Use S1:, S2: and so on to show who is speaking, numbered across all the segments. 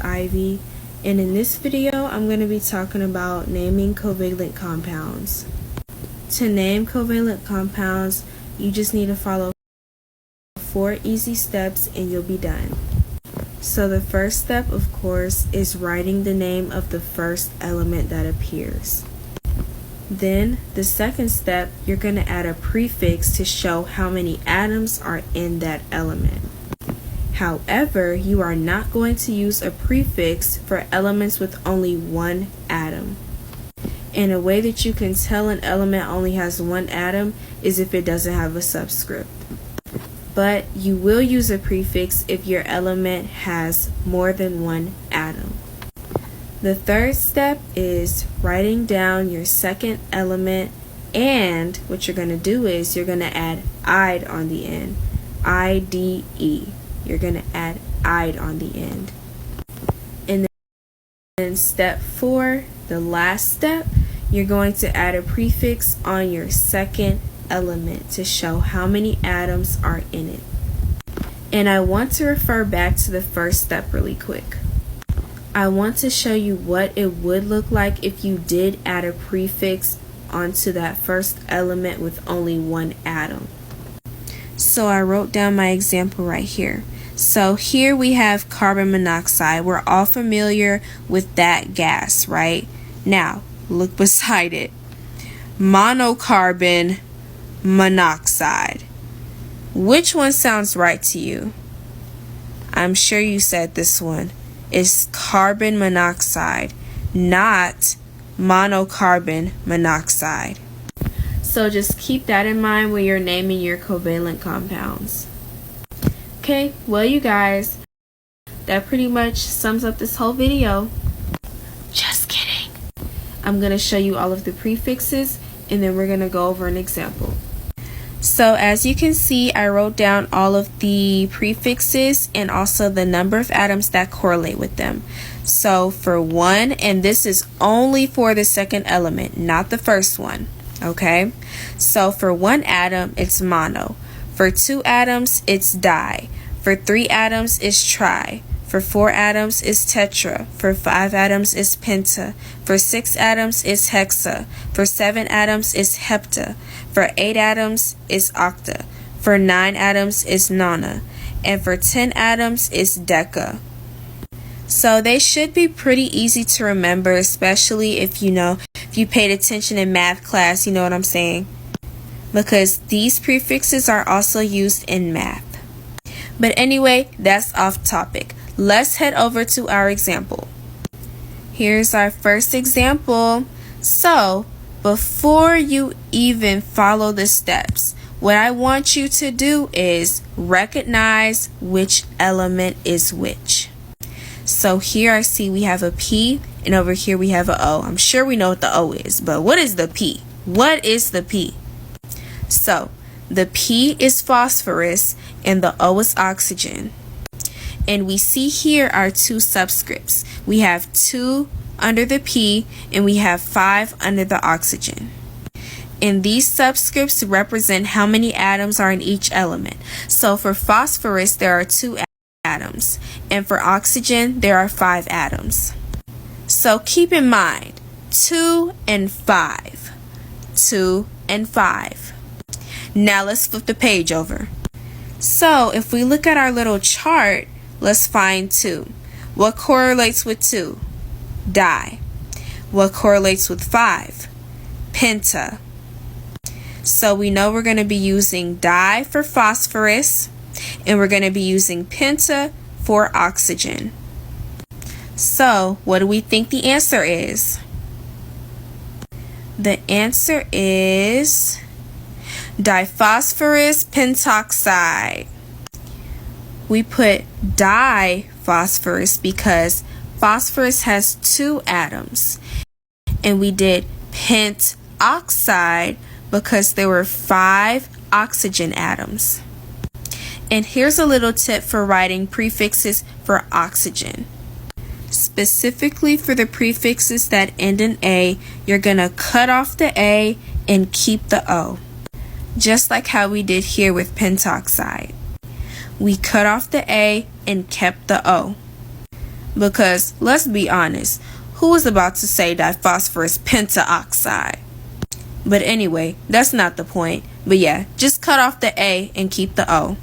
S1: Ivy, and in this video I'm going to be talking about naming covalent compounds. To name covalent compounds, you just need to follow 4 easy steps and you'll be done. So the first step, of course, is writing the name of the first element that appears. Then the second step, you're going to add a prefix to show how many atoms are in that element. However, you are not going to use a prefix for elements with only one atom. And a way that you can tell an element only has one atom is if it doesn't have a subscript. But you will use a prefix if your element has more than one atom. The third step is writing down your second element, and what you're going to do is you're going to add "ide" on the end. I-D-E. You're going to add "ide" on the end. And then step 4, the last step, you're going to add a prefix on your second element to show how many atoms are in it. And I want to refer back to the first step really quick. I want to show you what it would look like if you did add a prefix onto that first element with only one atom. So I wrote down my example right here. So here we have carbon monoxide. We're all familiar with that gas, right? Now, look beside it. Monocarbon monoxide. Which one sounds right to you? I'm sure you said this one. It's carbon monoxide, not monocarbon monoxide. So just keep that in mind when you're naming your covalent compounds. Okay, well you guys, that pretty much sums up this whole video. Just kidding. I'm going to show you all of the prefixes and then we're going to go over an example. So as you can see, I wrote down all of the prefixes and also the number of atoms that correlate with them. So for 1, and this is only for the second element, not the first one, okay? So for 1 atom, it's mono. For 2 atoms, it's di. For 3 atoms, it's tri. For 4 atoms, it's tetra. For 5 atoms, it's penta. For 6 atoms, it's hexa. For 7 atoms, it's hepta. For 8 atoms, it's octa. For 9 atoms, it's nona. And for 10 atoms, it's deca. So they should be pretty easy to remember, especially if you paid attention in math class, you know what I'm saying? Because these prefixes are also used in math. But anyway, that's off topic. Let's head over to our example. Here's our first example. So, before you even follow the steps, what I want you to do is recognize which element is which. So here I see we have a P and over here we have a O. I'm sure we know what the O is, but what is the P? What is the P? So, the P is phosphorus and the O is oxygen. And we see here our 2 subscripts. We have 2 under the P and we have 5 under the oxygen. And these subscripts represent how many atoms are in each element. So for phosphorus, there are 2 atoms. And for oxygen, there are 5 atoms. So keep in mind, 2 and 5. 2 and 5. Now let's flip the page over. So if we look at our little chart, let's find 2. What correlates with 2? Di. What correlates with 5? Penta. So we know we're going to be using di for phosphorus and we're going to be using penta for oxygen. So what do we think the answer is? The answer is diphosphorus pentoxide. We put diphosphorus because phosphorus has 2 atoms. And we did pentoxide because there were 5 oxygen atoms. And here's a little tip for writing prefixes for oxygen. Specifically for the prefixes that end in A, you're going to cut off the A and keep the O. Just like how we did here with pentoxide. We cut off the A and kept the O. Because, let's be honest, who is about to say diphosphorus pentaoxide? But anyway, that's not the point. But yeah, just cut off the A and keep the O.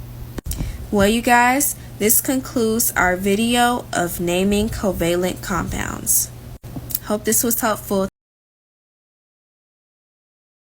S1: Well, you guys, this concludes our video of naming covalent compounds. Hope this was helpful.